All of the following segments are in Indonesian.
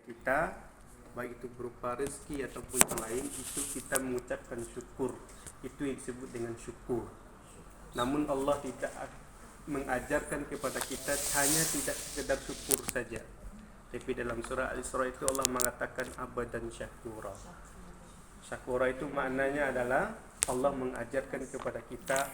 kita, baik itu berupa rezeki ataupun yang lain, itu kita mengucapkan syukur. Itu yang disebut dengan syukur. Namun Allah tidak mengajarkan kepada kita hanya tidak sekedar syukur saja. Tapi dalam surah Al-Isra itu Allah mengatakan abadan syakura. Syakura itu maknanya adalah Allah mengajarkan kepada kita,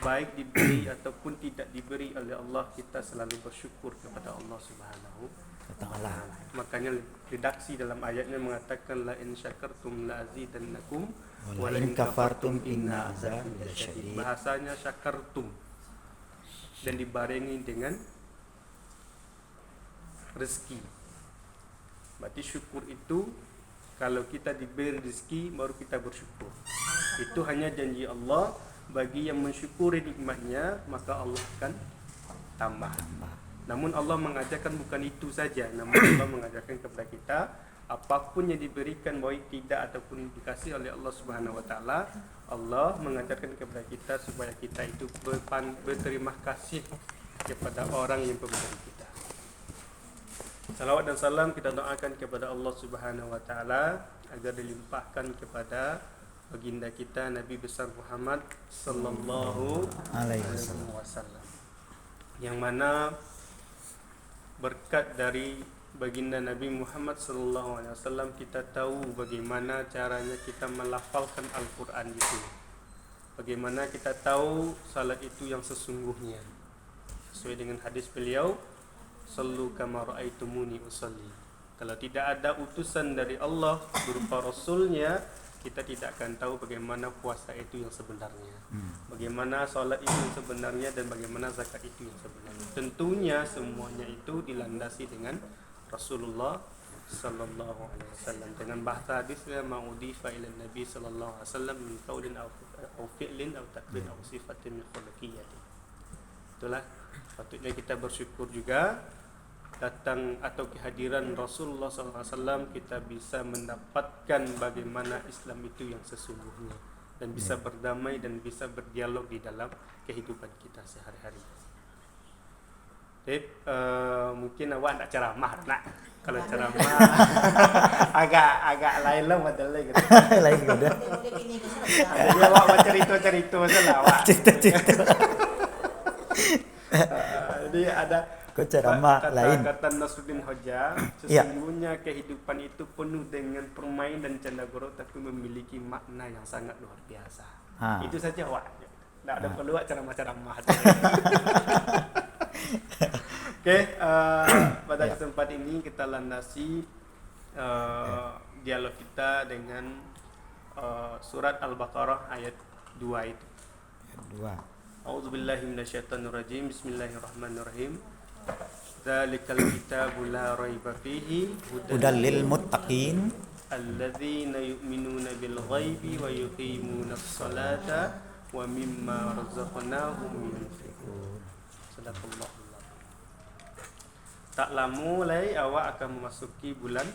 baik diberi ataupun tidak diberi oleh Allah, kita selalu bersyukur kepada Allah Subhanahu wa Ta'ala. Makanya redaksi dalam ayatnya mengatakan la in syakartum la azidannakum wa la in kafartum inna azabi lasyadid. Bahasanya syakartum dan dibarengi dengan rezeki. Berarti syukur itu kalau kita diberi rezeki baru kita bersyukur. Itu hanya janji Allah, bagi yang mensyukuri nikmatnya maka Allah akan tambah. Namun Allah mengajarkan bukan itu saja, namun Allah mengajarkan kepada kita apapun yang diberikan, baik tidak ataupun dikasih oleh Allah Subhanahu wa Ta'ala, Allah mengajarkan kepada kita supaya kita itu berterima kasih kepada orang yang memberi kita. Salawat dan salam kita doakan kepada Allah Subhanahu wa Ta'ala agar dilimpahkan kepada baginda kita Nabi besar Muhammad sallallahu alaihi wasallam, yang mana berkat dari baginda Nabi Muhammad sallallahu alaihi wasallam kita tahu bagaimana caranya kita melafalkan Al-Quran itu, bagaimana kita tahu salat itu yang sesungguhnya sesuai dengan hadis beliau, sallu kama ra'aitumuni usalli. Kalau tidak ada utusan dari Allah berupa Rasulnya, kita tidak akan tahu bagaimana puasa itu yang sebenarnya, bagaimana salat itu yang sebenarnya, dan bagaimana zakat itu yang sebenarnya. Tentunya semuanya itu dilandasi dengan Rasulullah sallallahu alaihi wasallam, dengan bahasa hadisnya ma'udifa ila Nabi sallallahu alaihi wasallam min qaulin aw fi'lin aw taqrin aw sifatin min khuluqiyyati. Itulah patutnya kita bersyukur juga datang atau kehadiran Rasulullah SAW, kita bisa mendapatkan bagaimana Islam itu yang sesungguhnya, dan bisa berdamai dan bisa berdialog di dalam kehidupan kita sehari-hari. Jadi mungkin awak nak ceramah nak, kalau ceramah agak lain lah modelnya gitu. Lain gitu. Jadi awak cerita-cerita saja awak. Jadi ada kata Nasruddin Hoja, sesungguhnya kehidupan itu penuh dengan permain dan canda gurau, tapi memiliki makna yang sangat luar biasa. Itu saja awak. Tak ada perlu ceramah-ceramah. Oke, pada kesempatan ini kita landasi dialog kita dengan surat Al-Baqarah ayat 2 itu. A'udzubillahi minasyaitonirrajim. Bismillahirrahmanirrahim. Dzalikal kitabu la raiba fihi hudal lil muttaqin alladzina yu'minuna bil ghaibi wa yuqimunas salata wa mimma razaqnahum yunfiqun. Sadaqallahu. Tak lama lagi awak akan memasuki bulan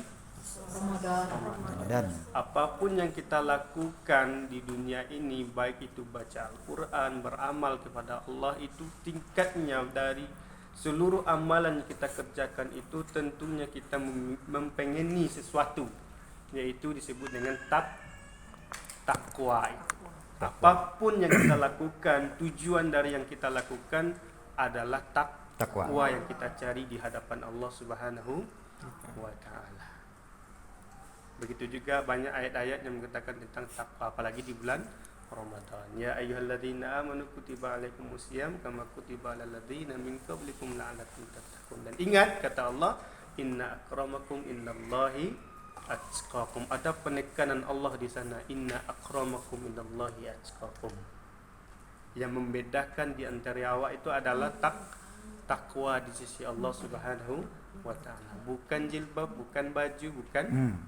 Ramadan. Apapun yang kita lakukan di dunia ini, baik itu baca Al-Quran, beramal kepada Allah, itu tingkatnya dari seluruh amalan yang kita kerjakan itu tentunya kita mempengeni sesuatu, yaitu disebut dengan takwa. Apapun yang kita lakukan, tujuan dari yang kita lakukan adalah takwa yang kita cari di hadapan Allah Subhanahu wa Ta'ala. Begitu juga banyak ayat-ayat yang mengatakan tentang takwa, apalagi di bulan Ramadan. Ya ayyuhalladzina amanu kutiba alaikumusiyam kama kutiba alal ladzina min qablikum la'allakum tattaqun. Dan ingat kata Allah, inna akramakum indallahi atqakum. Ada penekanan Allah di sana, inna akramakum indallahi atqakum. Yang membedakan di antara awak itu adalah takwa di sisi Allah Subhanahu wa Ta'ala. Bukan jilbab, bukan baju, bukan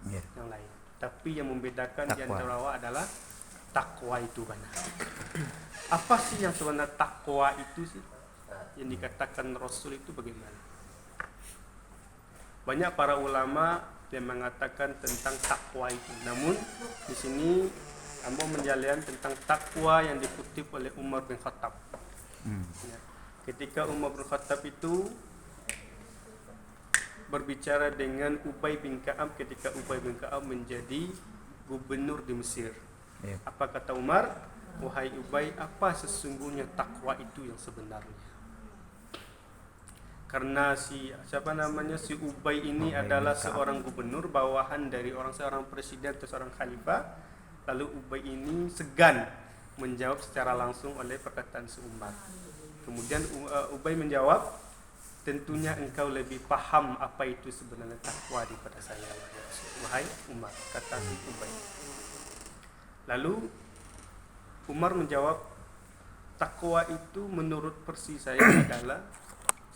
yang lain. Tapi yang membedakan di antara awak adalah takwa itu mana. Apa sih yang sebenarnya takwa itu sih? Yang dikatakan Rasul itu bagaimana? Banyak para ulama yang mengatakan tentang takwa itu. Namun di sini Ambo menjelaskan tentang takwa yang dikutip oleh Umar bin Khattab. Ketika Umar bin Khattab itu berbicara dengan Ubay bin Ka'ab ketika Ubay bin Ka'ab menjadi gubernur di Mesir. Ya. Apa kata Umar? Wahai Ubay, apa sesungguhnya takwa itu yang sebenarnya? Karena si Ubay ini adalah seorang gubernur bawahan dari seorang presiden atau seorang khalifah. Lalu Ubay ini segan menjawab secara langsung oleh perkataan si Umar. Kemudian Ubay menjawab, tentunya engkau lebih paham apa itu sebenarnya takwa daripada saya, wahai Umar, kata si Ubay. Lalu Umar menjawab, takwa itu menurut versi saya adalah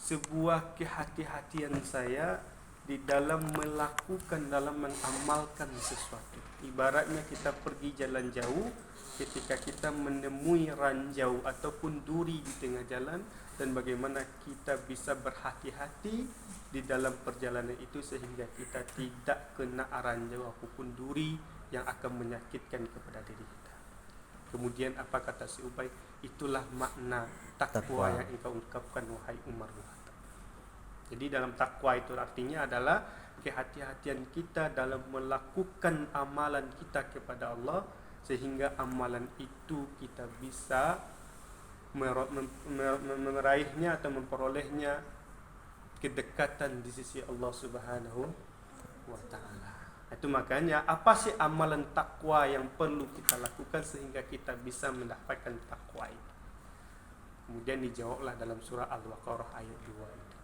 sebuah kehati-hatian saya di dalam melakukan, dalam mengamalkan sesuatu. Ibaratnya kita pergi jalan jauh, ketika kita menemui ranjau ataupun duri di tengah jalan, dan bagaimana kita bisa berhati-hati di dalam perjalanan itu sehingga kita tidak kena ranjau ataupun duri yang akan menyakitkan kepada diri kita. Kemudian apa kata si Ubay? Itulah makna takwa yang engkau ungkapkan, wahai Umar bin Khattab. Jadi dalam takwa itu artinya adalah kehati-hatian kita dalam melakukan amalan kita kepada Allah, sehingga amalan itu kita bisa meraihnya atau memperolehnya kedekatan di sisi Allah Subhanahu wa Ta'ala. Itu makanya apa sih amalan takwa yang perlu kita lakukan sehingga kita bisa mendapatkan takwa itu? Kemudian dijawablah dalam surah Al-Baqarah ayat 2 itu.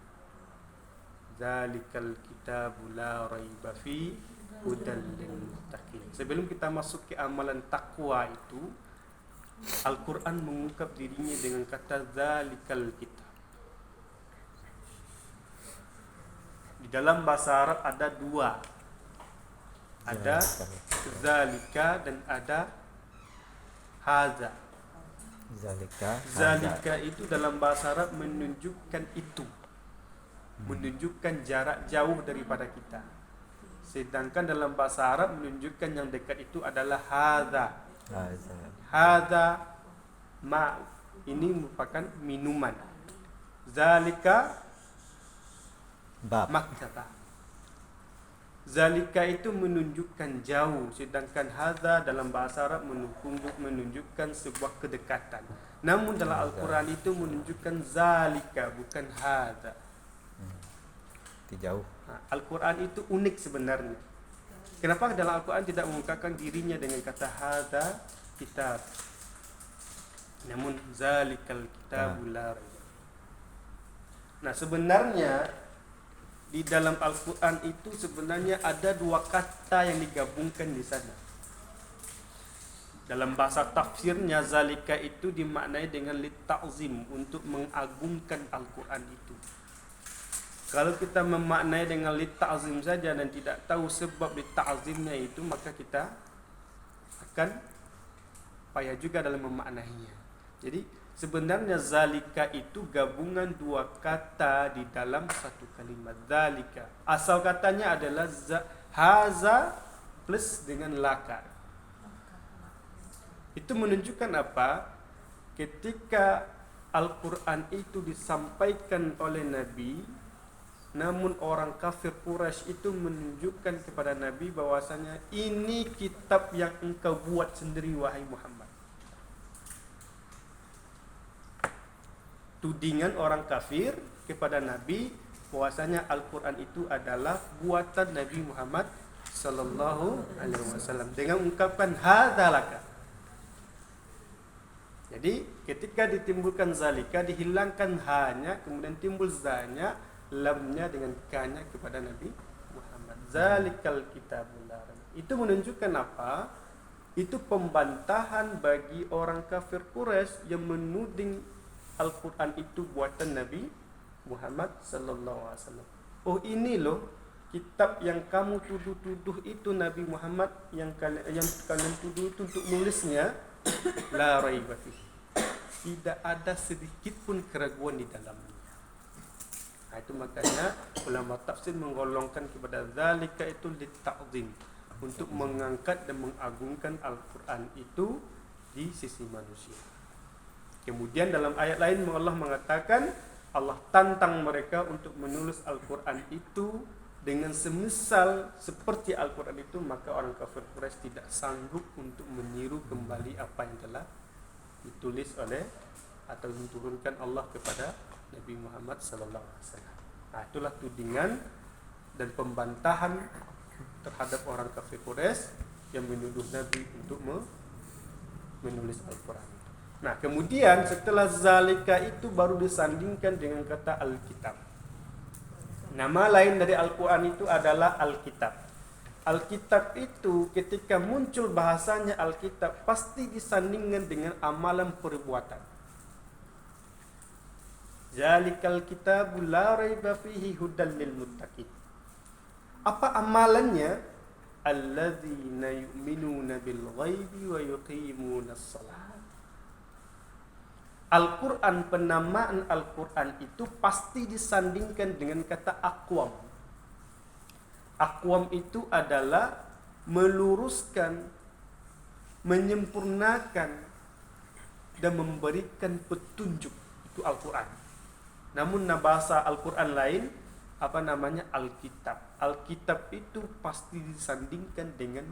Zalikal kitabu la raiba fi hudan lil muttaqin. Sebelum kita masuk ke amalan takwa itu, Al-Quran mengungkap dirinya dengan kata zalikal kitab. Di dalam bahasa Arab ada dua, ada zalika dan ada haza. Zalika itu dalam bahasa Arab menunjukkan itu, menunjukkan jarak jauh daripada kita. Sedangkan dalam bahasa Arab menunjukkan yang dekat itu adalah haza. Hadza ma, ini merupakan minuman. Zalika maktabah. Zalika itu menunjukkan jauh, sedangkan hadza dalam bahasa Arab menunjukkan sebuah kedekatan. Namun dalam Al-Quran itu menunjukkan zalika, bukan hadza. Jauh. Al-Quran itu unik sebenarnya. Kenapa dalam Al-Quran tidak mengungkapkan dirinya dengan kata hadza kitab, namun zalikal kitabu la raib. Nah, sebenarnya di dalam Al-Quran itu sebenarnya ada dua kata yang digabungkan di sana. Dalam bahasa tafsirnya, zalika itu dimaknai dengan litta'zim, untuk mengagungkan Al-Quran itu. Kalau kita memaknai dengan litta'zim saja dan tidak tahu sebab litta'zimnya itu, maka kita akan payah juga dalam memaknainya. Jadi sebenarnya zalika itu gabungan dua kata di dalam satu kalimat. Zalika asal katanya adalah haza plus dengan laka. Itu menunjukkan apa? Ketika Al-Quran itu disampaikan oleh Nabi, namun orang kafir Quraisy itu menunjukkan kepada Nabi bahwasanya ini kitab yang engkau buat sendiri, wahai Muhammad. Tudingan orang kafir kepada Nabi bahwasanya Al-Quran itu adalah buatan Nabi Muhammad sallallahu alaihi wasallam dengan ungkapan hadzalaka. Jadi ketika ditimbulkan zalika, dihilangkan hanya, kemudian timbul zanya, lamnya dengan kanya kepada Nabi Muhammad. Zalikal kitabul la raib. Itu menunjukkan apa? Itu pembantahan bagi orang kafir Quraisy yang menuding Al-Quran itu buatan Nabi Muhammad sallallahu alaihi wasallam. Oh, ini loh kitab yang kamu tuduh-tuduh itu Nabi Muhammad yang kalian tuduh itu untuk nulisnya, la raiba fi. Tidak ada sedikit pun keraguan di dalamnya. Nah, itu makanya ulama tafsir menggolongkan kepada zalika itu litta'zim, untuk mengangkat dan mengagungkan Al-Quran itu di sisi manusia. Kemudian dalam ayat lain Allah mengatakan, Allah tantang mereka untuk menulis Al-Quran itu dengan semisal seperti Al-Quran itu, maka orang kafir Quraisy tidak sanggup untuk meniru kembali apa yang telah ditulis oleh atau diturunkan Allah kepada Nabi Muhammad SAW. Nah, itulah tudingan dan pembantahan terhadap orang kafir Quraisy yang menuduh Nabi untuk menulis Al-Quran. Nah, kemudian setelah zalika itu baru disandingkan dengan kata Alkitab. Nama lain dari Al-Quran itu adalah Alkitab. Alkitab itu ketika muncul bahasanya Alkitab pasti disandingkan dengan amalan perbuatan. Zalikal kitabu la raiba fihi hudal lil muttaqin. Apa amalannya? Alladzina yu'minuna bil ghaibi wa yuqimunas shalah. Al-Quran, penamaan Al-Quran itu pasti disandingkan dengan kata aqwam. Aqwam itu adalah meluruskan, menyempurnakan, dan memberikan petunjuk. Itu Al-Quran. Namun bahasa Al-Quran lain, Alkitab. Alkitab itu pasti disandingkan dengan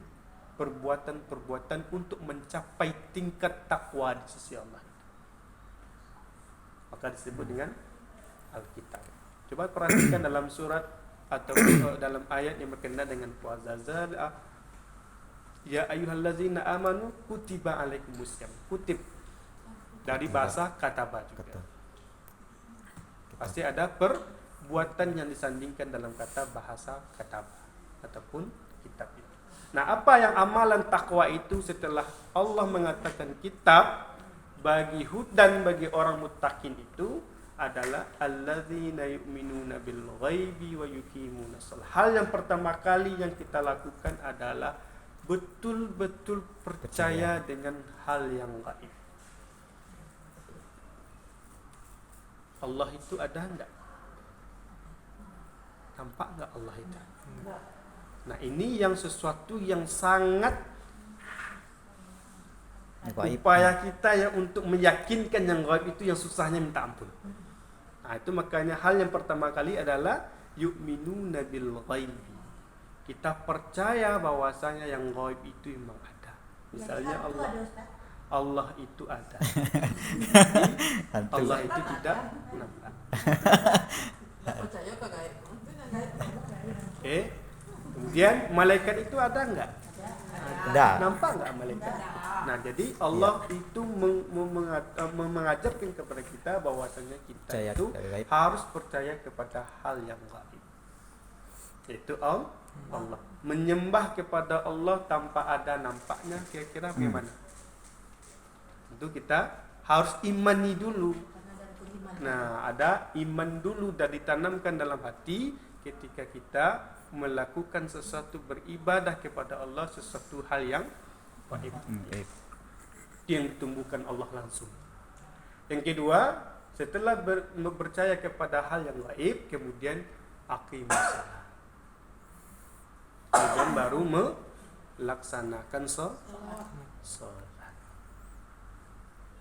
perbuatan-perbuatan untuk mencapai tingkat takwa di sisi Allah. Maka disebut dengan Alkitab. Coba perhatikan dalam surat atau dalam ayat yang berkenaan dengan puasa. Ya ayyuhallazina amanu kutiba alaikumusiyam. Kutib dari bahasa kataba juga. Pasti ada perbuatan yang disandingkan dalam kata bahasa kataba ataupun kitab itu. Nah, apa yang amalan takwa itu setelah Allah mengatakan kitab bagi hudan bagi orang muttaqin itu adalah alladzina yu'minuna bil ghaibi wa yuqimunas shalah. Hal yang pertama kali yang kita lakukan adalah betul-betul percaya dengan hal yang gaib. Allah itu ada enggak? Nampak enggak Allah itu? Nah, ini yang sesuatu yang sangat upaya kita ya untuk meyakinkan yang gaib itu yang susahnya minta ampun. Nah, itu makanya hal yang pertama kali adalah yu'minuna bil ghaibi. Kita percaya bahwasanya yang gaib itu memang ada. Misalnya Allah itu ada. Allah itu tidak nampak. Kemudian malaikat itu ada enggak? Ada. Nampak enggak malaikat? Nah, jadi Allah itu mengajarkan kepada kita bahwasanya kita percaya itu harus percaya kepada hal yang gaib. Yaitu Allah. Menyembah kepada Allah tanpa ada nampaknya kira-kira bagaimana? Tentu kita harus imani dulu. Nah, ada iman dulu dan ditanamkan dalam hati ketika kita melakukan sesuatu beribadah kepada Allah, sesuatu hal yang gaib. Yang ditumbuhkan Allah langsung. Yang kedua, setelah percaya kepada hal yang gaib, kemudian aqimus shalah. Kemudian baru melaksanakan sholat.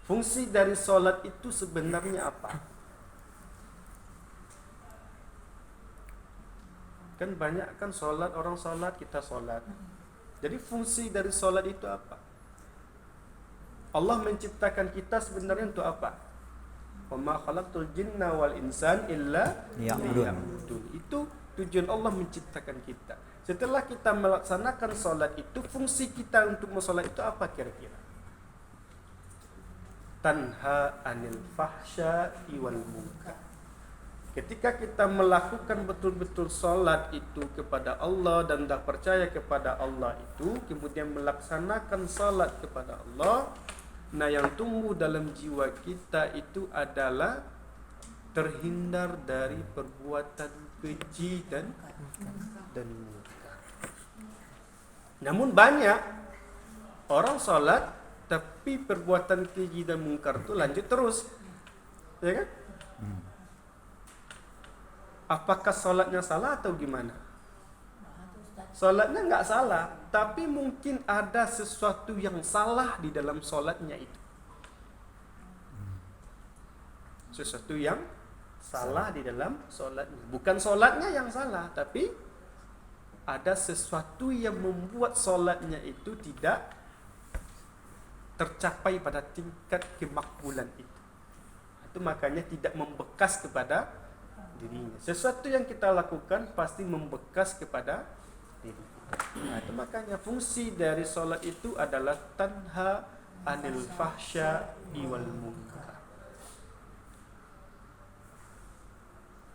Fungsi dari sholat itu sebenarnya apa? Kan banyak kan sholat, orang sholat, kita sholat. Jadi fungsi dari sholat itu apa? Allah menciptakan kita sebenarnya untuk apa? Wa ma khalaqtul jinna wal insan illa liya'budun. Itu tujuan Allah menciptakan kita. Setelah kita melaksanakan sholat itu, fungsi kita untuk sholat itu apa kira-kira? Tanha anil fahsya'i wal munkar. Ketika kita melakukan betul-betul sholat itu kepada Allah dan dah percaya kepada Allah itu, kemudian melaksanakan sholat kepada Allah, nah yang tumbuh dalam jiwa kita itu adalah terhindar dari perbuatan keji dan munkar. Namun banyak orang sholat tapi perbuatan keji dan munkar itu lanjut terus, ya kan? Apakah sholatnya salah atau gimana? Sholatnya nggak salah, tapi mungkin ada sesuatu yang salah di dalam sholatnya itu. Sesuatu yang salah di dalam sholatnya. Bukan sholatnya yang salah, tapi ada sesuatu yang membuat solatnya itu tidak tercapai pada tingkat kemakbulan itu. Itu makanya tidak membekas kepada dirinya. Sesuatu yang kita lakukan pasti membekas kepada diri kita. Itu makanya fungsi dari solat itu adalah tanha anil fahsya'i wal munkar.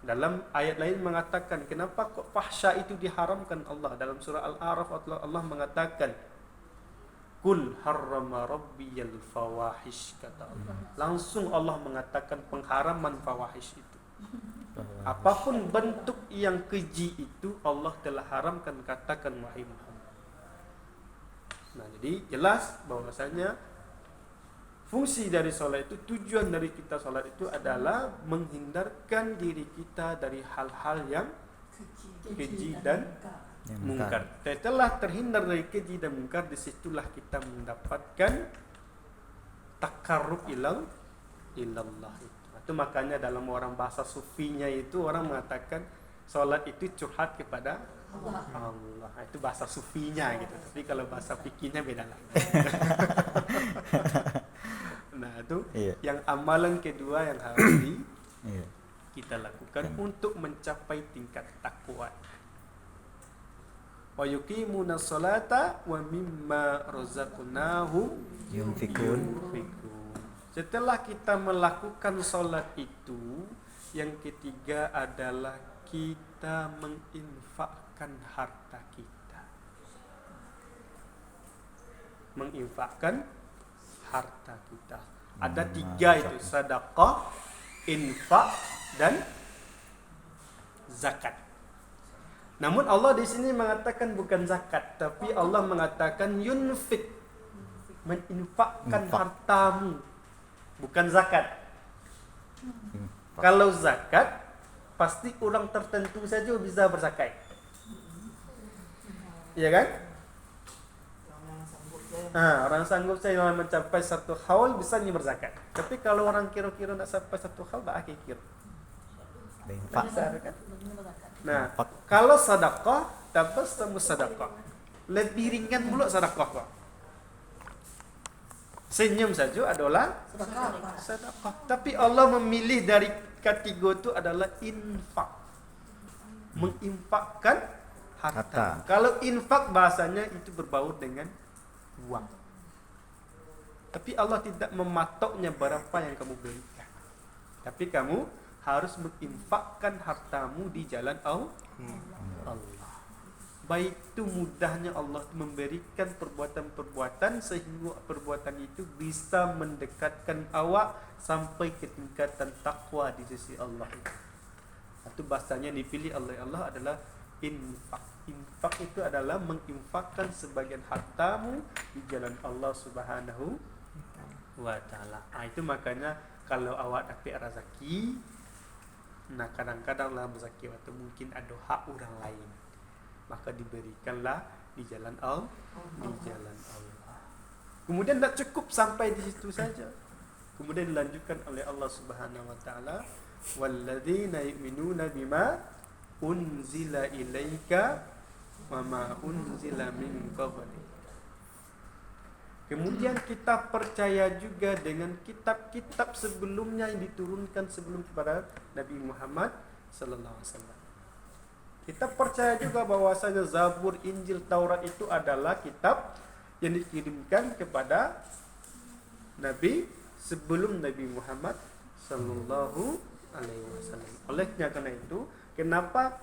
Dalam ayat lain mengatakan, kenapa kok fahsya itu diharamkan Allah? Dalam surah Al-A'raf Allah mengatakan, Kul harrama rabbiyal fawahish, kata Allah. Langsung Allah mengatakan pengharaman fawahish itu. Apapun bentuk yang keji itu Allah telah haramkan, katakan wahai Muhammad. Nah, jadi jelas bahwasanya fungsi dari sholat itu, tujuan dari kita sholat itu adalah menghindarkan diri kita dari hal-hal yang keji dan mungkar. Setelah terhindar dari keji dan mungkar, disitulah kita mendapatkan takarrub ilallah. Itu makanya dalam orang bahasa sufinya itu orang mengatakan sholat itu curhat kepada Allah. Itu bahasa sufinya gitu. Tapi kalau bahasa fikihnya beda lah. Nah itu yang amalan kedua yang harus kita lakukan untuk mencapai tingkat takwa. Wa yuqimuna sholata wa mimma razaqnahum yunfikun. Setelah kita melakukan sholat itu, yang ketiga adalah kita menginfakkan harta kita. Menginfakkan harta kita. Ada tiga itu, sedekah, infak, dan zakat. Namun Allah di sini mengatakan bukan zakat, tapi Allah mengatakan yunfik, menginfakkan hartamu, bukan zakat. Kalau zakat, pasti orang tertentu saja bisa berzakat, ya kan? Orang sanggup saya mencapai satu haul bisa berzakat. Tapi kalau orang kira-kira tak sampai satu haul, tak kira. Kan? Nah, kalau sedekah, dapat semua sedekah. Lebih ringan pula sedekah kok. Senyum saja adalah sedekah. Tapi Allah memilih dari kategori itu adalah infak. Menginfakkan harta. Kalau infak bahasanya itu berbau dengan uang. Tapi Allah tidak mematoknya berapa yang kamu berikan. Tapi kamu harus menginfakkan hartamu di jalan Allah. Begitu mudahnya Allah memberikan perbuatan-perbuatan sehingga perbuatan itu bisa mendekatkan awak sampai ke tingkatan takwa di sisi Allah. Itu bahasanya dipilih oleh Allah adalah infak. Infak itu adalah menginfakkan sebagian hartamu di jalan Allah Subhanahu wa ta'ala. Itu makanya kalau awak dapat rezeki, nah kadang-kadang dalam rezeki waktu mungkin ada hak orang lain, maka diberikanlah di jalan Allah, di jalan Allah. Kemudian tak cukup sampai di situ saja. Kemudian dilanjutkan oleh Allah Subhanahu wa ta'ala, walladzina yu'minuna bima unzila ilaika wa ma unzila min qabli. Kemudian kita percaya juga dengan kitab-kitab sebelumnya yang diturunkan sebelum kepada Nabi Muhammad sallallahu alaihi wasallam. Kita percaya juga bahwasanya Zabur, Injil, Taurat itu adalah kitab yang dikirimkan kepada Nabi sebelum Nabi Muhammad sallallahu alaihi wasallam. Oleh karena itu, kenapa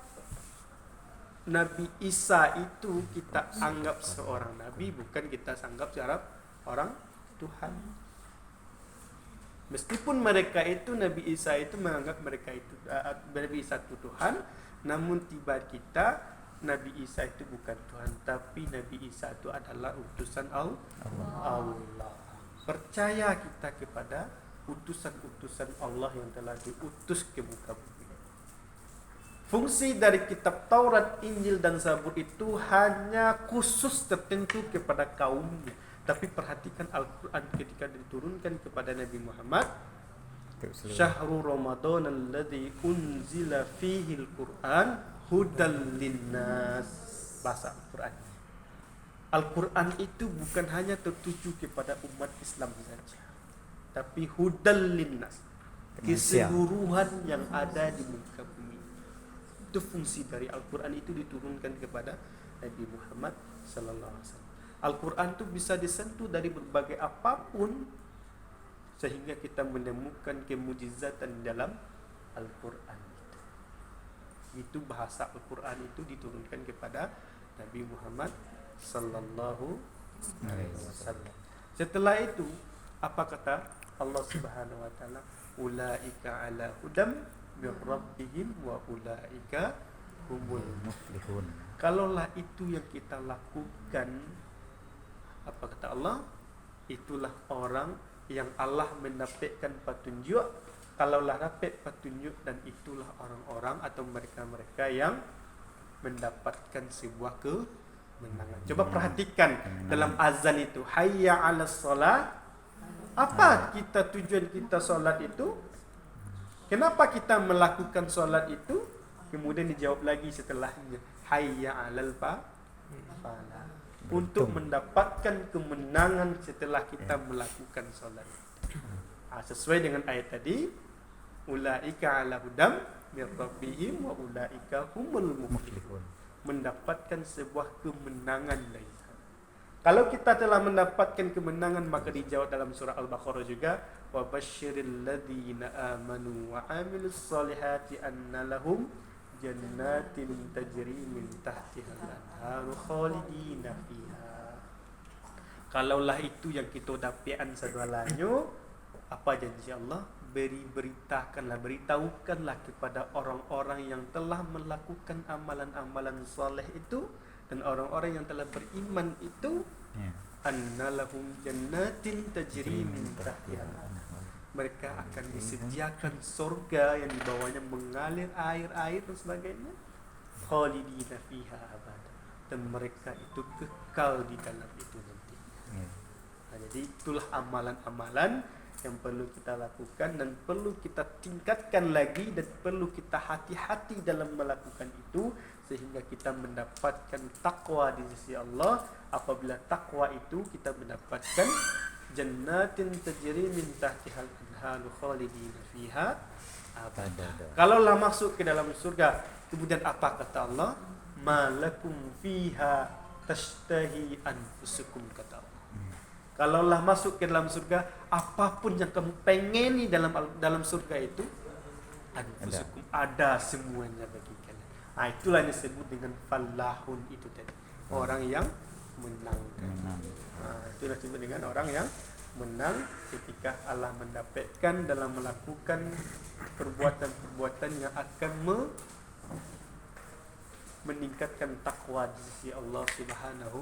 Nabi Isa itu kita anggap seorang nabi, bukan kita anggap seorang orang Tuhan. Meskipun mereka itu, Nabi Isa itu menganggap mereka itu Nabi Isa itu Tuhan, namun tiba kita Nabi Isa itu bukan Tuhan, tapi Nabi Isa itu adalah utusan Allah. Percaya kita kepada utusan-utusan Allah yang telah diutus ke muka bumi. Fungsi dari kitab Taurat, Injil, dan Zabur itu hanya khusus tertentu kepada kaumnya. Tapi perhatikan Al-Quran ketika diturunkan kepada Nabi Muhammad, Syahrul Ramadan alladzi unzila fihi al-Quran hudal linnas. bahasa Al-Quran. Al-Quran itu bukan hanya tertuju kepada umat Islam saja, tapi hudal linnas, keseluruhan yang ada di muka bumi. Itu fungsi dari Al-Quran, itu diturunkan kepada Nabi Muhammad sallallahu alaihi wasallam. Al-Quran itu bisa disentuh dari berbagai apapun, sehingga kita menemukan kemujizatan dalam Al-Quran. Itu bahasa Al-Quran itu diturunkan kepada Nabi Muhammad sallallahu alaihi wasallam. Setelah itu apa kata Allah Subhanahu wa taala? Ulaika ala hudam min rabbihim wa ulaika humul muflihun. Kalaulah itu yang kita lakukan, apa kata Allah? Itulah orang yang Allah mendapatkan petunjuk. Kalaulah dapat petunjuk, dan itulah orang-orang atau mereka-mereka yang mendapatkan sebuah kemenangan. Coba perhatikan dalam azan itu, hayya 'alas shalah. Apa tujuan kita solat itu? Kenapa kita melakukan solat itu? Kemudian dijawab lagi setelahnya, hayya 'alal falah. Untuk mendapatkan kemenangan setelah kita melakukan solat. Sesuai dengan ayat tadi, ulaika ala hudam min rabbihim wa ulaika humul muflihun. Mendapatkan sebuah kemenangan dari sana. Kalau kita telah mendapatkan kemenangan, maka dijawab dalam surah Al-Baqarah juga, wa basyiril ladzina amanu wa amilus solihati anna lahum jannatin tajri min tahtiha al-anharu khalidina fiha. Kalaulah itu yang kita dapatkan segalanya, apa janji Allah? Beritahukanlah kepada orang-orang yang telah melakukan amalan-amalan soleh itu, dan orang-orang yang telah beriman itu, annalahum jannatin tajri min tahtiha. Mereka akan disediakan surga yang di bawahnya mengalir air-air dan sebagainya, khalidina fiha abada, dan mereka itu kekal di dalam itu nanti. Jadi itulah amalan-amalan yang perlu kita lakukan dan perlu kita tingkatkan lagi, dan perlu kita hati-hati dalam melakukan itu, sehingga kita mendapatkan takwa di sisi Allah. Apabila takwa itu, kita mendapatkan jannatin tajri min tahtihal anharu khalidina fiha abada. Kalaulah masuk ke dalam surga, kemudian apa kata Allah? Malakum fiha tashtahi anfusukum, kata Allah. Kalaulah masuk ke dalam surga, apapun yang kamu pengeni dalam surga itu, anfusukum, ada semuanya bagi kalian. Itulah yang disebut dengan falahun itu tadi, orang yang menang. Itulah disebut dengan orang yang menang ketika Allah mendapatkan dalam melakukan perbuatan-perbuatan yang akan meningkatkan takwa di sisi Allah Subhanahu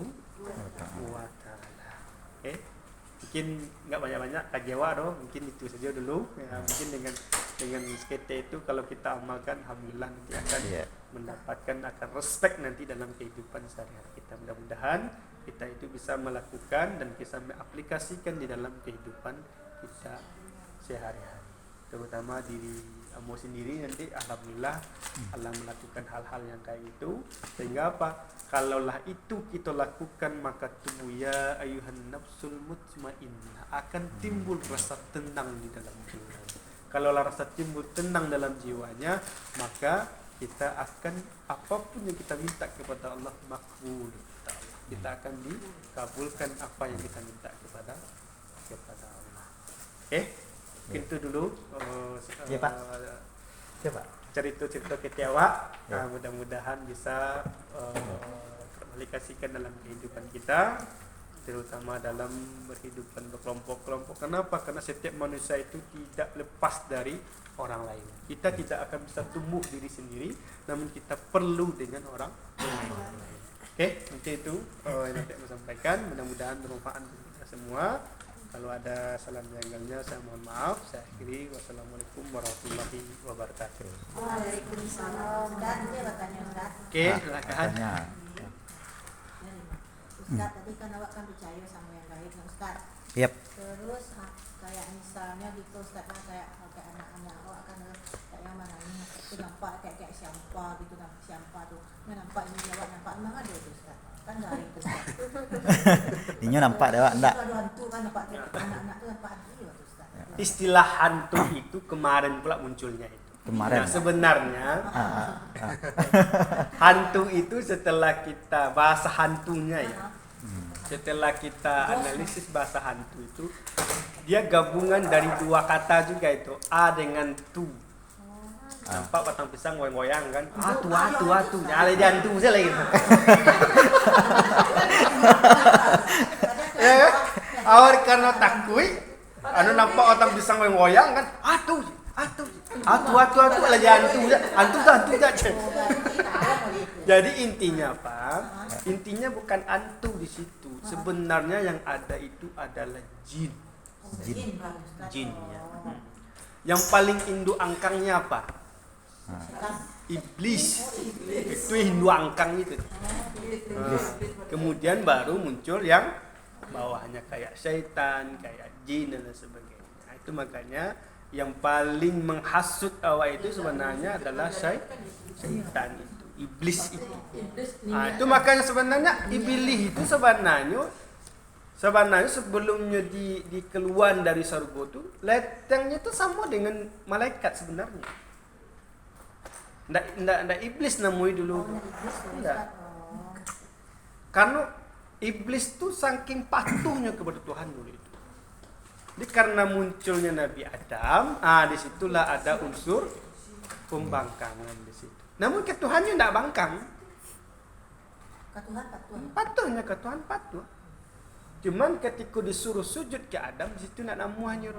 wa taala. Mungkin nggak banyak-banyak kajewa doh, mungkin itu saja dulu ya. Mungkin dengan sekete itu kalau kita amalkan, alhamdulillah nanti akan mendapatkan akan respect nanti dalam kehidupan sehari-hari kita. Mudah-mudahan kita itu bisa melakukan dan bisa mengaplikasikan di dalam kehidupan kita sehari-hari, terutama diri Amo sendiri nanti. Alhamdulillah Allah melakukan hal-hal yang kayak itu, sehingga apa? Kalaulah itu kita lakukan, maka tubuh ya ayuhan nafsul mutmainnah, akan timbul rasa tenang di dalam jiwa. Kalaulah rasa timbul tenang dalam jiwanya, maka kita akan apapun yang kita minta kepada Allah makbul. Kita akan dikabulkan apa yang kita minta kepada Allah. Itu dulu Pak. Coba cerita-cerita ketiawak. Mudah-mudahan bisa aplikasikan dalam kehidupan kita, terutama dalam berhidupan berkelompok-kelompok. Kenapa? Karena setiap manusia itu tidak lepas dari orang lain. Kita tidak akan bisa tumbuh diri sendiri, namun kita perlu dengan orang lain. Mungkin itu yang nanti saya sampaikan. Mudah-mudahan bermanfaat untuk kita semua. Kalau ada salah janggalnya saya mohon maaf. Saya akhiri. Wassalamualaikum warahmatullahi wabarakatuh. Waalaikumsalam. Dan dia bertanya Ustaz. Silakan. Ustaz, tadi kan awak kan percaya sama yang gaib kan Ustaz. Yep. Terus kayak misalnya gitu Ustaz, kayak anak-anak awak kan Ustaz yang mana ni tu nampak kayak siapa gitu, nampak siapa tu. Nampak ini jawab nampak memang ada tu Ustaz. Kan gaib tu Ustaz. Inyo nampak dah, Pak? Enggak. Ada hantu kan nampak anak-anak tu nampak hantu ya tu Ustaz. Istilah hantu itu kemarin pula munculnya itu. Kemarin. Nah, sebenarnya Ah. hantu itu setelah kita bahasa hantunya ya. Setelah kita analisis bahasa hantu itu, dia gabungan dari dua kata juga itu, a dengan tu. Nampak batang pisang goyang-goyang kan? Atu. Nyala jantung saya lagi. Ya kan? Awal karena takui, anu nampak batang pisang goyang-goyang kan? Atu ala jantung. Hantu saja. Jadi intinya apa? Intinya bukan hantu di situ. Sebenarnya yang ada itu adalah jin. Jin ya. Yang paling induk angkangnya apa? Iblis. Itu induk angkang itu. Kemudian baru muncul yang bawahnya kayak syaitan, kayak jin dan sebagainya. Nah, itu makanya yang paling menghasut awak itu sebenarnya adalah syaitan itu, iblis itu. Nah, itu makanya sebenarnya iblis itu sebenarnya sebelumnya dikeluar dari surga itu letengnya itu sama dengan malaikat sebenarnya. Ndak iblis namanya dulu. Ndak. Karena iblis itu saking patuhnya kepada Tuhan dulu itu. Jadi karena munculnya Nabi Adam, disitulah ada unsur pembangkangan di situ. Namun ke Tuhannya tidak bangkang. Ke Tuhan patuh. Patuhnya ke Tuhan patuh. Cuman ketika disuruh sujud ke Adam, di situ tidak namuannya.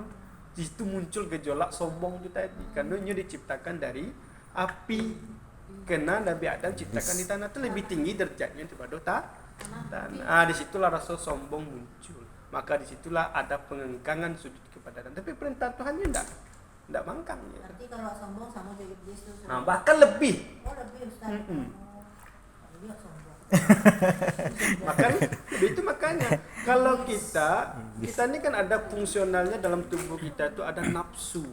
Di situ muncul gejolak sombong itu tadi. Karena dia diciptakan dari api. Karena Nabi Adam ciptakan di tanah itu lebih tinggi derajatnya daripada tanah. Disitulah rasa sombong muncul. Maka disitulah ada pengengkangan sujud kepada Adam. Tapi perintah Tuhannya tidak bangkang. Ya. Berarti kalau sombong sama jadi iblis tu. Bahkan lebih. Oh lebih Ustaz. Dia sombong. Makanya kalau kita ini kan ada fungsionalnya dalam tubuh kita itu ada nafsu.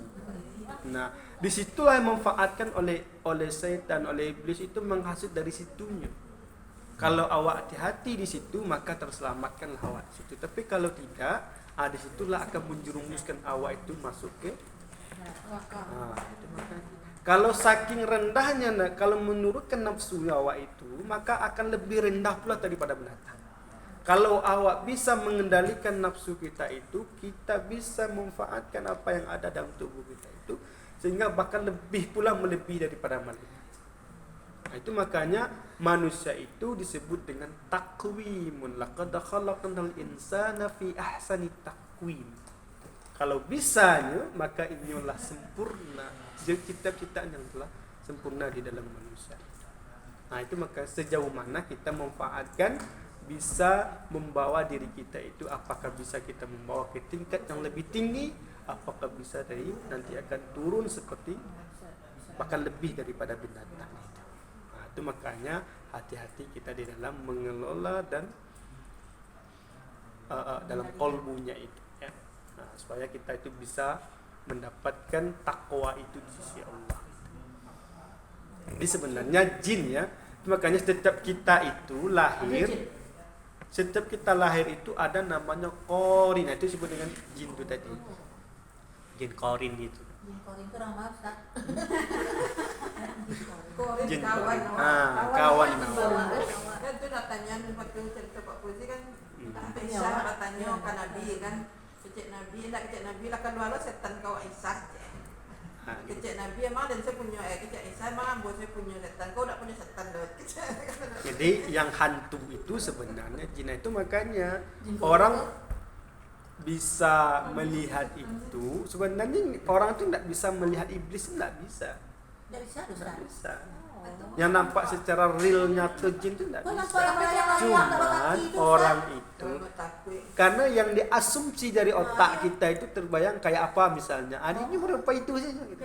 Nah, disitulah yang memanfaatkan oleh syaitan, oleh iblis itu menghasut dari situnya. Kalau awak hati-hati di situ maka terselamatkanlah awak di situ. Tapi kalau tidak, disitulah akan menjerumuskan awak itu masuk ke neraka. Kalau saking rendahnya, kalau menurutkan nafsu awak itu, maka akan lebih rendah pula daripada binatang. Kalau awak bisa mengendalikan nafsu kita itu, kita bisa memanfaatkan apa yang ada dalam tubuh kita itu, sehingga bahkan lebih pula melebihi daripada malaikat. Itu makanya manusia itu disebut dengan taqwimun. Laqad khalaqnal insana fi ahsani taqwim. Kalau bisanya maka inilah sempurna. Cipta-ciptaan yang telah sempurna di dalam manusia. Nah, itu maka sejauh mana kita memanfaatkan bisa membawa diri kita itu, apakah bisa kita membawa ke tingkat yang lebih tinggi, apakah bisa dari nanti akan turun seperti bahkan lebih daripada binatang. Itu makanya hati-hati kita di dalam mengelola dan dalam kolbunya itu ya. Supaya kita itu bisa mendapatkan takwa itu di sisi Allah. Jadi sebenarnya jin ya, makanya setiap kita itu lahir, setiap kita lahir itu ada namanya korin. Itu disebut dengan jin itu tadi, jin korin itu. Jin korin itu orang maaf Ustaz. Jin kawan. Kawan. Kan itu datanya waktu cerita Pak Puzi kan Aisyah katanya kan Nabi kan kecik Nabi lah kedua lo setan kau Aisyah. Kecik Nabi emang dan saya punya kecik Aisyah emang bos saya punya setan, kau tak punya setan loh. Jadi yang hantu itu sebenarnya jin itu, makanya orang bisa melihat itu. Sebenarnya orang itu tidak bisa melihat iblis, tidak bisa. Tidak bisa. Yang nampak secara real nyata jin itu tidak bisa. Cuman orang itu karena yang diasumsi dari otak kita itu terbayang kayak apa misalnya. Ini berapa itu saja gitu.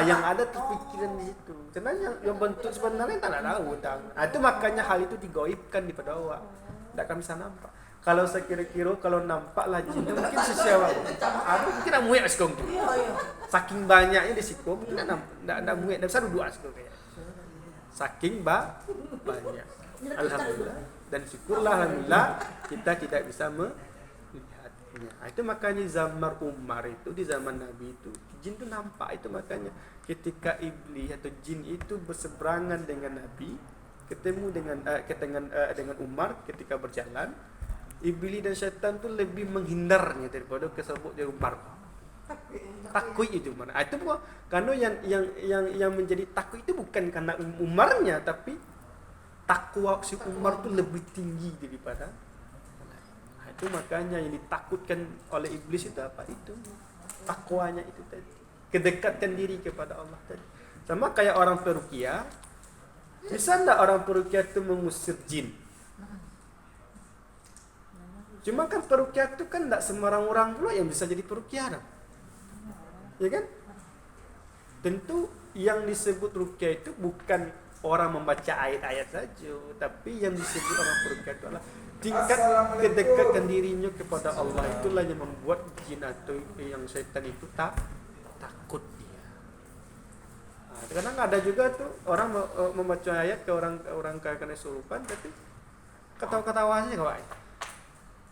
Yang ada terpikiran di situ. Karena yang bentuk sebenarnya tak tahu. Itu makanya hal itu digoibkan daripada awak. tidak akan bisa nampak. Kalau saya kira-kira kalau nampaklah jin itu mungkin sesuatu. Mungkin nak muek sekong tu. Iya, iya. Saking banyaknya di situ mungkin nak muek, dah bisa duduk sekong kayak. Saking banyak. Alhamdulillah dan syukurlah alhamdulillah kita tidak bisa melihatnya. Itu makanya zaman Umar itu di zaman Nabi itu jin itu nampak. Itu makanya ketika iblis atau jin itu berseberangan dengan Nabi, ketemu dengan Umar ketika berjalan, iblis dan syaitan tu lebih menghindarnya daripada kesebut dari Umar. Takut itu mana? Itu bukan karena yang menjadi takut itu bukan karena Umarnya, tapi takwa si Umar tu lebih tinggi daripada. Itu makanya yang ditakutkan oleh iblis itu apa? Itu takwanya itu tadi, kedekatan diri kepada Allah tadi. Sama kayak orang peruqyah, bisa enggak orang peruqyah itu mengusir jin? Cuma kan peruqyah itu kan enggak sembarang orang pula yang bisa jadi peruqyah dah. Ya kan? Tentu yang disebut ruqyah itu bukan orang membaca ayat-ayat saja, tapi yang disebut orang peruqyah itu adalah tingkat kedekatan dirinya kepada Allah. Itulah yang membuat jin atau yang syaitan itu takut dia. Kadang ada juga tuh orang membaca ayat ke orang kena kesurupan, tapi ketawa-ketawa aja kawan.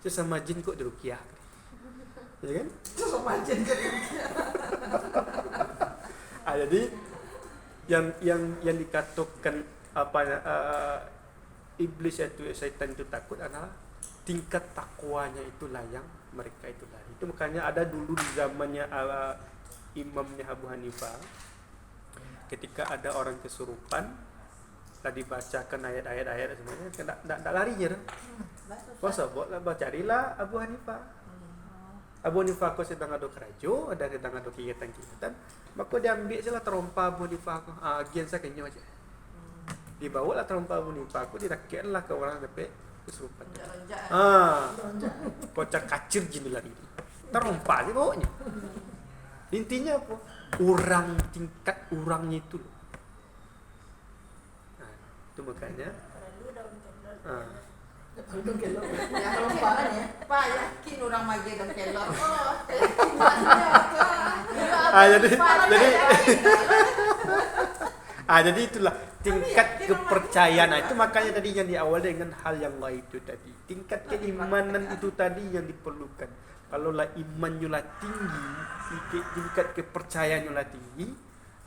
Sesama jin kok diruqyah. Ya kan? Sesama jin diruqyah. Jadi yang dikatakan iblis itu syaitan itu takut adalah tingkat takwanya itulah yang mereka itu lari. Itu makanya ada dulu di zamannya imamnya Abu Hanifah, ketika ada orang kesurupan tadi bacakan ayat-ayat semuanya tidak lari je. Masa buatlah carilah Abu Hanifah. Abu Hanifah ko sedang ada kerajo, ada sedang ada kegiatan-kegiatan, maka dia ambil salah terompa Abu Hanifah ko. Gian saya kenyo aja. Dibawa lah terompa Abu Hanifah ko, dirakitlah ke orang dapat kesurupan. Kocak kacir jin lari. Terompa dia bawanya. Intinya apa? Tingkat orangnya itu. Itu makanya. Ya kalau Pak ya. Pak yakin orang magi dan kelor. Jadi itulah tingkat kepercayaan. Itu makanya tadi yang di awal dengan hal yang lain itu tadi. Tingkat keimanan itu tadi yang diperlukan. Kalau lah imannya lah tinggi, tingkat kepercayaannya lah tinggi,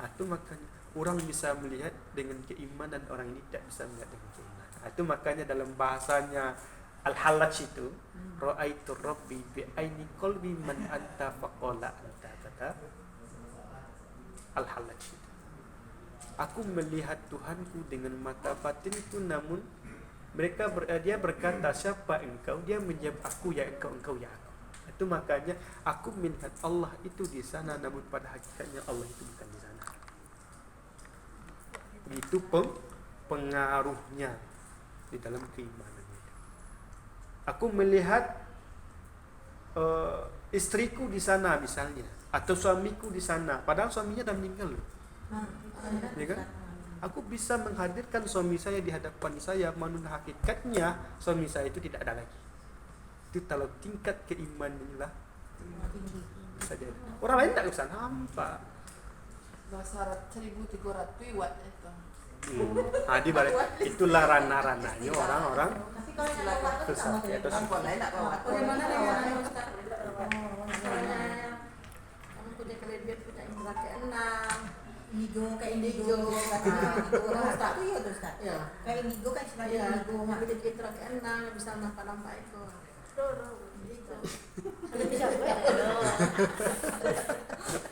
itu makanya orang bisa melihat dengan keimanan, orang ini tidak bisa melihat dengan keimanan. Itu makanya dalam bahasanya Al-Hallaj itu, ra'aitu rabbi bi aini qalbi man anta faqala anta, kata Al-Hallaj itu. Aku melihat Tuhanku dengan mata batinku, namun dia berkata siapa engkau, dia menjawab aku ya engkau, engkau ya aku. Itu makanya aku melihat Allah itu di sana, namun pada hakikatnya Allah itu bukan di sana. Itu pengaruhnya di dalam keimanan itu. Aku melihat istriku di sana misalnya, atau suamiku di sana, padahal suaminya dah meninggal. Ya kan? Aku bisa menghadirkan suami saya di hadapan saya, namun hakikatnya suami saya itu tidak ada lagi. Itu kalau tingkat keimanan lah bisa jadi. Orang lain tak bisa nampak. Bahasa 1300 watt itu. Di balik itulah ranah-ranahnya orang-orang. Tapi kalau yang bawa itu sama ya, terus lain nak bawa. bagaimana dengan Ustaz? Kamu punya kelebihan, punya indera keenam. Indigo kayak indigo Ustaz itu ya tuh Ustaz. Ya. Kayak indigo kan istilahnya Ya, indigo. tapi jadi indera keenam yang bisa nampak itu. Gitu. Bisa juga.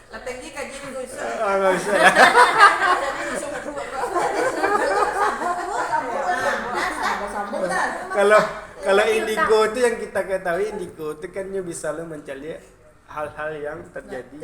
Lah tinggi kajian gusur. Enggak bisa. Jadi gusur berdua. Kalau indigo itu yang kita ketahui, indigo itu kan bisa lo mencari hal-hal yang terjadi.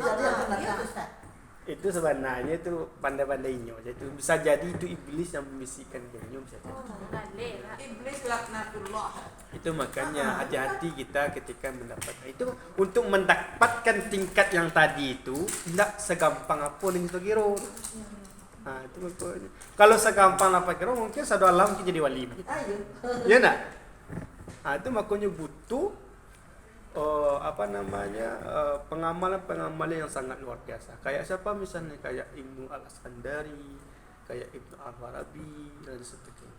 Itu sebenarnya itu pandai-pandainya. Itu bisa jadi itu iblis yang membisikkan dia bisa jadi. Iblis laknatullah. Itu makanya hati-hati kita ketika mendapatkan itu, untuk mendapatkan tingkat yang tadi itu tidak segampang apa yang kita kira. Itu makanya. Kalau segampang apa kira mungkin satu alam kita jadi wali. Ya nak? Itu makanya butuh pengamalan-pengamalan yang sangat luar biasa. Kayak siapa misalnya, kayak Ibnu Al-Iskandari, kayak Ibnu Al-Farabi dan sebagainya.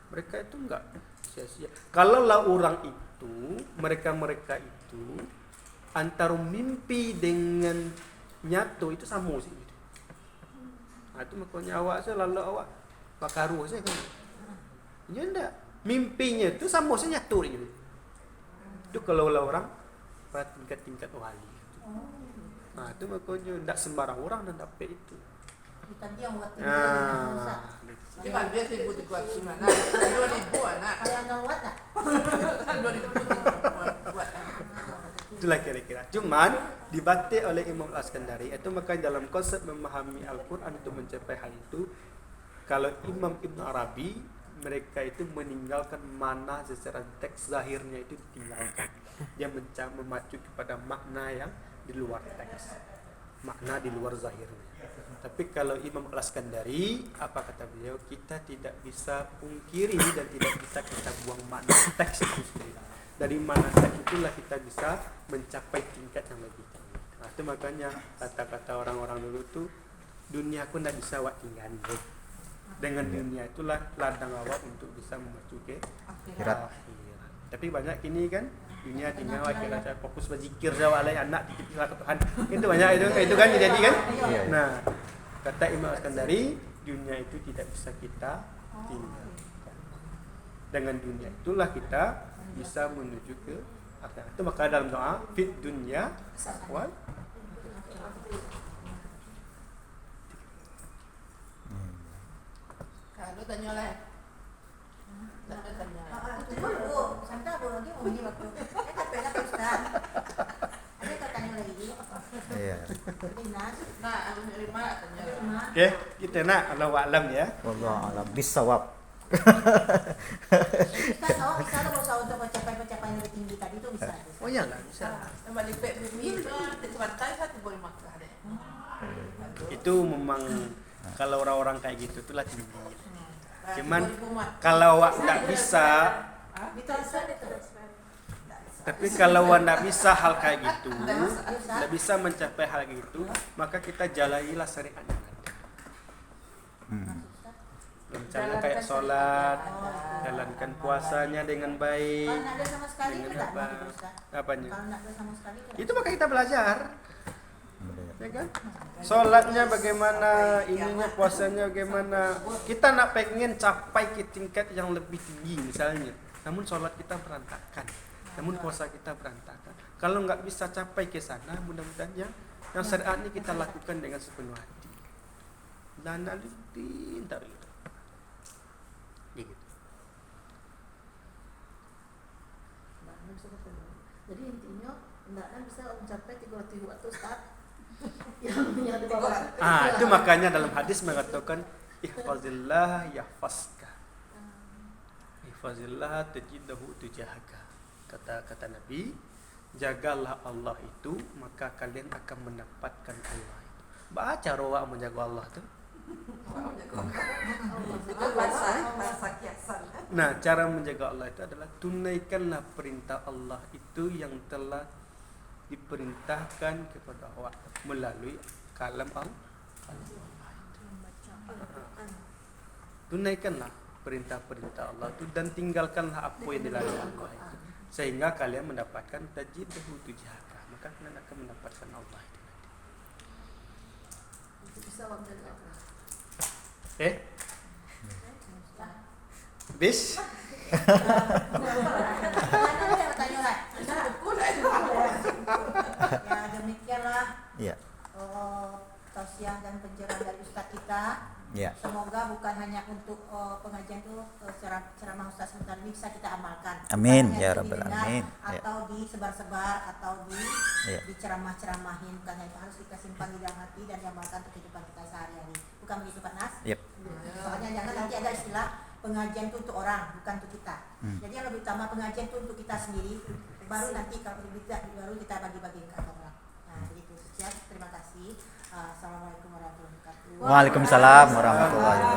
Mereka itu enggak sia-sia. Kalaulah orang itu, mereka itu antara mimpi dengan nyata itu sama sih. Itu makanya awak saya lalu awak pakaru saya kan. Ya enggak. Mimpinya itu sama sih nyata gitu. Itu kalau orang pada tingkat-tingkat wali. Itu makanya tidak sembarang orang dan dapat itu. Bukan dia buat Dia kan dia 1.000 dibuat gimana? 2.000 anak. Kayak nggak buat tak? 2.000 buat. Itulah kira-kira. Cuman dibatik oleh Imam Al-Iskandari itu, makanya dalam konsep memahami Al-Quran untuk mencapai hal itu, kalau Imam Ibn Arabi, mereka itu meninggalkan mana secara teks zahirnya itu ditinggalkan. Dia memacu kepada makna yang di luar teks, makna di luar zahirnya. Tapi kalau Imam Al-Iskandari, apa kata beliau, kita tidak bisa pungkiri dan tidak bisa kita buang makna teks itu sendiri. Dari mana teks itulah kita bisa mencapai tingkat yang lebih tinggi. Itu makanya kata-kata orang-orang dulu tuh, dunia aku tidak bisa awak tinggali. Dengan dunia itulah ladang awak untuk bisa memacu ke akhirat. Tapi banyak ini kan, dunia tinggal akhirat, saya fokus berzikir jawab alai anak dikit ke Tuhan. Itu banyak itu kan jadi kan. Nah, kata Imam Al-Iskandari, dunia itu tidak bisa kita tinggal. Dengan dunia itulah kita bisa menuju ke akhirat. Itu maka dalam doa fit dunya wal Kalau tanya lah. Tak tanya. Itu dulu, santai bu lagi mau ini waktu. Tapi Ustaz. Ada katanya lagi. Iya. Dinas. Nah, lima tanya. Oke, kita nak Allahu a'lam ya. Wallahu a'lam bisawab. Ustaz, awak bisa lo berusaha untuk mencapai pencapaian yang lebih tinggi tadi itu bisa. Oh ya lah, bisa. Sama di bumi itu tercepatai satu boleh makan deh. Itu memang kalau orang-orang kayak gitu itulah tinggi. Cuman kalau awak tidak bisa, Ditransfer itu. tapi kalau awak tidak bisa hal kayak gitu, tidak bisa mencapai hal kayak gitu, maka kita jalanilah syariat yang ada. Misalnya kayak sholat, jalankan puasanya dengan baik. Kalau nak ada sama sekali itu Dengan tak apa? mau Ustaz. Apanya? Kalau nak ada sama sekali Itu maka kita belajar. Ya kan? Sholatnya bagaimana, ininya puasanya bagaimana. Kita nak pengen capai ke tingkat yang lebih tinggi misalnya, namun sholat kita berantakan, namun puasa kita berantakan. Kalau nggak bisa capai ke sana, mudah-mudahan yang syariat ini kita lakukan dengan sepenuh hati. Dan alifin tak begitu. Jadi intinya hendaknya bisa mencapai 3 waktu Ustaz yang di bawah. Itu makanya dalam hadis mengatakan ihfazillah yahfazka. Ihfazillah tajidahu tujahaka. Kata Nabi, jagalah Allah itu maka kalian akan mendapatkan Allah itu. Baca roa menjaga Allah tu. Itu bahasa kiasan. Nah, cara menjaga Allah itu adalah tunaikanlah perintah Allah itu yang telah diperintahkan kepada awak melalui kalam Allah. Tunaikanlah perintah-perintah Allah itu dan tinggalkanlah apa yang dilarang Allah itu, sehingga kalian mendapatkan tajidahu tujahaka, maka kalian akan mendapatkan Allah itu. Itu bisa menjaga Allah. Bis? Ya demikianlah Iya. tausiah dan pencerahan dari Ustaz kita. Iya. Semoga bukan hanya untuk pengajian itu ceramah Ustaz sebentar ini bisa kita amalkan. Amin, Bukan ya hanya Rabbal didengar Alamin. Atau disebar-sebar atau Iya. diceramah-ceramahin, bukan itu harus kita simpan di dalam hati dan diamalkan untuk kehidupan kita sehari-hari. Bukan begitu Pak Nas? Yep. Soalnya jangan nanti ada istilah pengajian itu untuk orang, bukan untuk kita. Jadi yang lebih utama pengajian itu untuk kita sendiri. Baru nanti kalau tidak, baru kita bagi-bagi ke orang. Nah, begitu. Sekian, terima kasih. Assalamualaikum warahmatullahi wabarakatuh. Waalaikumsalam warahmatullahi wabarakatuh.